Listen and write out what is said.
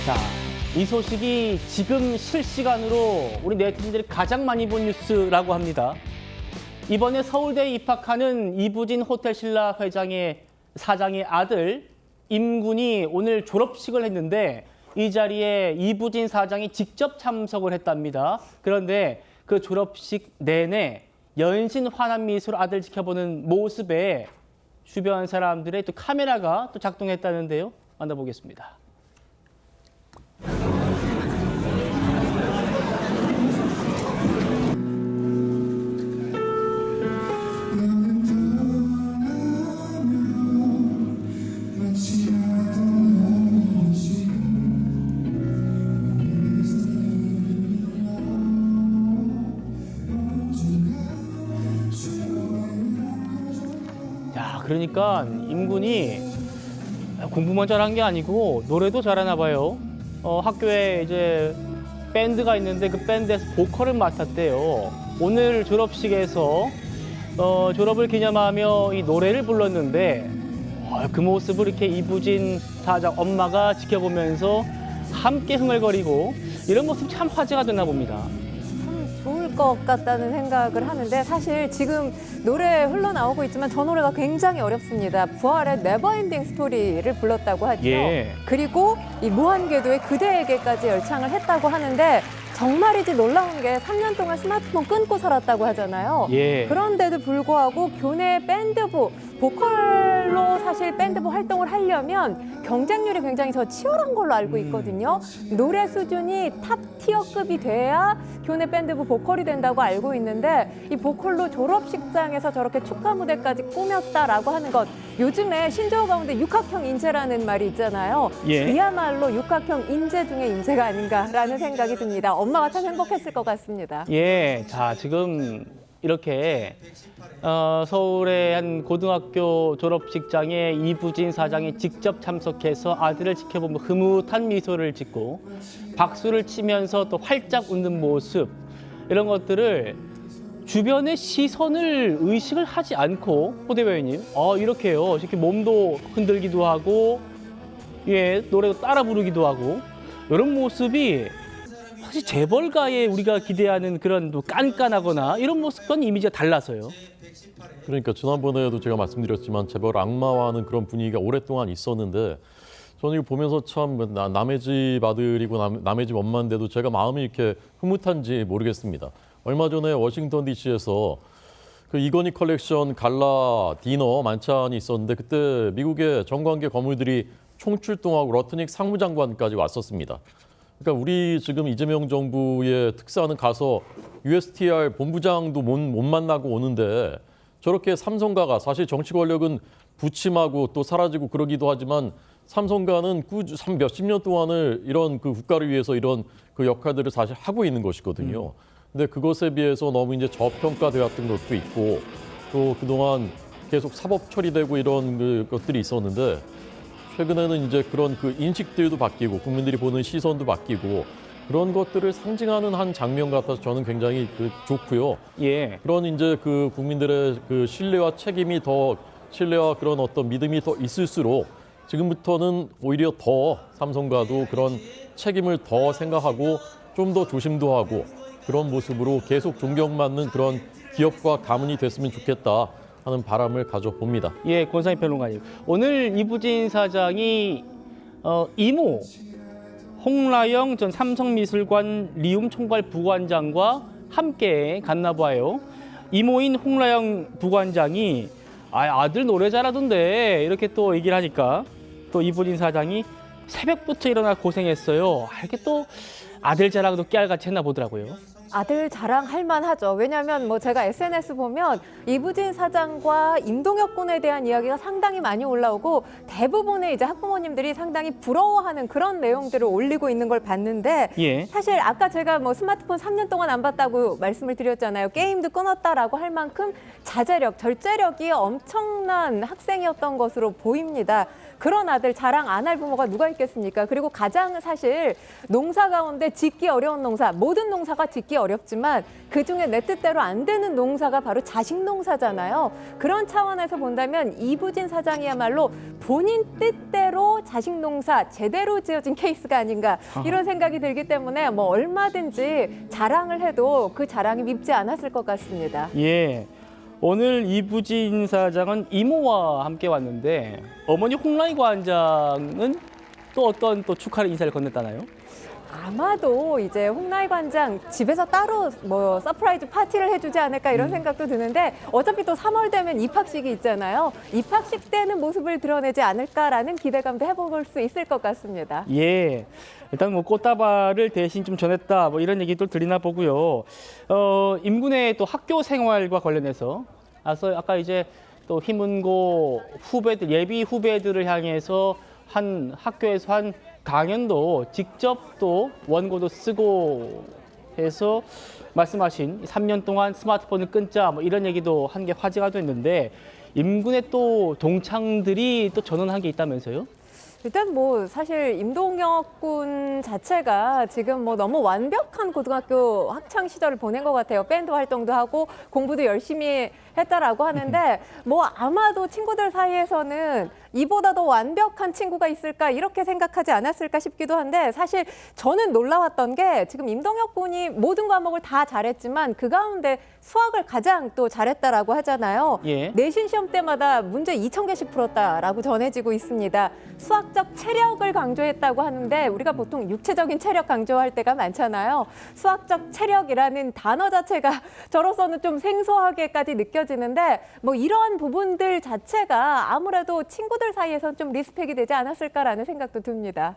자, 이 소식이 지금 실시간으로 우리 네티즌들이 가장 많이 본 뉴스라고 합니다. 이번에 서울대에 입학하는 이부진 호텔신라 회장의 사장의 아들 임군이 오늘 졸업식을 했는데 이 자리에 이부진 사장이 직접 참석을 했답니다. 그런데 그 졸업식 내내 연신 환한 미소로 아들 지켜보는 모습에 주변 사람들의 또 카메라가 또 작동했다는데요. 만나보겠습니다. 야, 그러니까 임군이 공부만 잘한 게 아니고 노래도 잘하나 봐요. 학교에 이제 밴드가 있는데 그 밴드에서 보컬을 맡았대요. 오늘 졸업식에서 졸업을 기념하며 이 노래를 불렀는데 그 모습을 이렇게 이부진 사장 엄마가 지켜보면서 함께 흥얼거리고 이런 모습 참 화제가 됐나 봅니다. 좋을 것 같다는 생각을 하는데 사실 지금 노래 흘러나오고 있지만 저 노래가 굉장히 어렵습니다. 부활의 네버엔딩 스토리를 불렀다고 하죠. 예. 그리고 이 무한궤도의 그대에게까지 열창을 했다고 하는데 정말이지 놀라운 게 3년 동안 스마트폰 끊고 살았다고 하잖아요. 예. 그런데도 불구하고 교내 밴드부, 보컬로 사실 밴드부 활동을 하려면 경쟁률이 굉장히 더 치열한 걸로 알고 있거든요. 노래 수준이 탑 티어급이 돼야 교내 밴드부 보컬이 된다고 알고 있는데 이 보컬로 졸업식장에서 저렇게 축하 무대까지 꾸몄다라고 하는 것. 요즘에 신조어 가운데 육각형 인재라는 말이 있잖아요. 예. 이야말로 육각형 인재 중에 인재가 아닌가라는 생각이 듭니다. 엄마가 참 행복했을 것 같습니다. 예, 자 지금 이렇게 서울의 한 고등학교 졸업식장에 이부진 사장이 직접 참석해서 아들을 지켜보며 흐뭇한 미소를 짓고 박수를 치면서 또 활짝 웃는 모습 이런 것들을 주변의 시선을 의식을 하지 않고 호 대변인님 이렇게요 이렇게 몸도 흔들기도 하고 예 노래도 따라 부르기도 하고 이런 모습이 사실 재벌가에 우리가 기대하는 그런 또 깐깐하거나 이런 모습과는 이미지가 달라서요. 그러니까 지난번에도 제가 말씀드렸지만 재벌 악마화하는 그런 분위기가 오랫동안 있었는데 저는 이거 보면서 참 남의 집 아들이고 남의 집 엄마인데도 제가 마음이 이렇게 흐뭇한지 모르겠습니다. 얼마 전에 워싱턴 DC에서 그 이건희 컬렉션 갈라 디너 만찬이 있었는데 그때 미국의 정관계 거물들이 총출동하고 러트닉 상무장관까지 왔었습니다. 그러니까 우리 지금 이재명 정부의 특사는 가서 USTR 본부장도 못 만나고 오는데 저렇게 삼성가가 사실 정치 권력은 부침하고 또 사라지고 그러기도 하지만 삼성가는 몇십 년 동안을 이런 그 국가를 위해서 이런 그 역할들을 사실 하고 있는 것이거든요. 근데 그것에 비해서 너무 이제 저평가되었던 것도 있고 또 그동안 계속 사법 처리되고 이런 그 것들이 있었는데 최근에는 이제 그런 그 인식들도 바뀌고 국민들이 보는 시선도 바뀌고 그런 것들을 상징하는 한 장면 같아서 저는 굉장히 좋고요. 예. 그런 이제 그 국민들의 그 신뢰와 책임이 더 신뢰와 그런 어떤 믿음이 더 있을수록 지금부터는 오히려 더 삼성가도 그런 책임을 더 생각하고 좀 더 조심도 하고 그런 모습으로 계속 존경받는 그런 기업과 가문이 됐으면 좋겠다 하는 바람을 가져봅니다. 예, 권상희 평론가님. 오늘 이부진 사장이 이모 홍라영 전 삼성미술관 리움 총괄 부관장과 함께 갔나 봐요. 이모인 홍라영 부관장이 아들 노래 잘하던데 이렇게 또 얘기를 하니까 또 이부진 사장이 새벽부터 일어나 고생했어요. 이렇게 또 아들 자랑도 깨알같이 했나 보더라고요. 아들 자랑할 만하죠. 왜냐하면 뭐 제가 SNS 보면 이부진 사장과 임동혁 군에 대한 이야기가 상당히 많이 올라오고 대부분의 이제 학부모님들이 상당히 부러워하는 그런 내용들을 올리고 있는 걸 봤는데 예. 사실 아까 제가 뭐 스마트폰 3년 동안 안 봤다고 말씀을 드렸잖아요. 게임도 끊었다라고 할 만큼 자제력, 절제력이 엄청난 학생이었던 것으로 보입니다. 그런 아들 자랑 안 할 부모가 누가 있겠습니까? 그리고 가장 사실 농사 가운데 짓기 어려운 농사, 모든 농사가 짓기 어렵지만 그중에 내 뜻대로 안 되는 농사가 바로 자식 농사잖아요. 그런 차원에서 본다면 이부진 사장이야말로 본인 뜻대로 자식 농사 제대로 지어진 케이스가 아닌가 이런 생각이 들기 때문에 뭐 얼마든지 자랑을 해도 그 자랑이 밉지 않았을 것 같습니다. 예. 오늘 이부진 사장은 이모와 함께 왔는데 어머니 홍라이 관장은 또 어떤 또 축하를 인사를 건넸다나요? 아마도 이제 홍나희 관장 집에서 따로 뭐 서프라이즈 파티를 해주지 않을까 이런 생각도 드는데 어차피 또 3월 되면 입학식이 있잖아요. 입학식 때는 모습을 드러내지 않을까라는 기대감도 해볼 수 있을 것 같습니다. 예. 일단 뭐 꽃다발을 대신 좀 전했다 뭐 이런 얘기도 들리나 보고요. 임군의 또 학교 생활과 관련해서 아까 이제 또 희문고 후배들 예비 후배들을 향해서 한 학교에서 한 강연도 직접 또 원고도 쓰고 해서 말씀하신 3년 동안 스마트폰을 끊자 뭐 이런 얘기도 한 게 화제가 됐는데 임군의 또 동창들이 또 전언한 게 있다면서요? 일단 뭐 사실 임동혁 군 자체가 지금 뭐 너무 완벽한 고등학교 학창 시절을 보낸 것 같아요. 밴드 활동도 하고 공부도 열심히 했다라고 하는데 뭐 아마도 친구들 사이에서는 이보다 더 완벽한 친구가 있을까 이렇게 생각하지 않았을까 싶기도 한데 사실 저는 놀라웠던 게 지금 임동혁 군이 모든 과목을 다 잘했지만 그 가운데 수학을 가장 또 잘했다라고 하잖아요. 예. 내신 시험 때마다 문제 2,000개씩 풀었다라고 전해지고 있습니다. 수학적 체력을 강조했다고 하는데 우리가 보통 육체적인 체력 강조할 때가 많잖아요. 수학적 체력이라는 단어 자체가 저로서는 좀 생소하게까지 느껴지는데 뭐 이러한 부분들 자체가 아무래도 친구들 사이에선 좀 리스펙이 되지 않았을까라는 생각도 듭니다.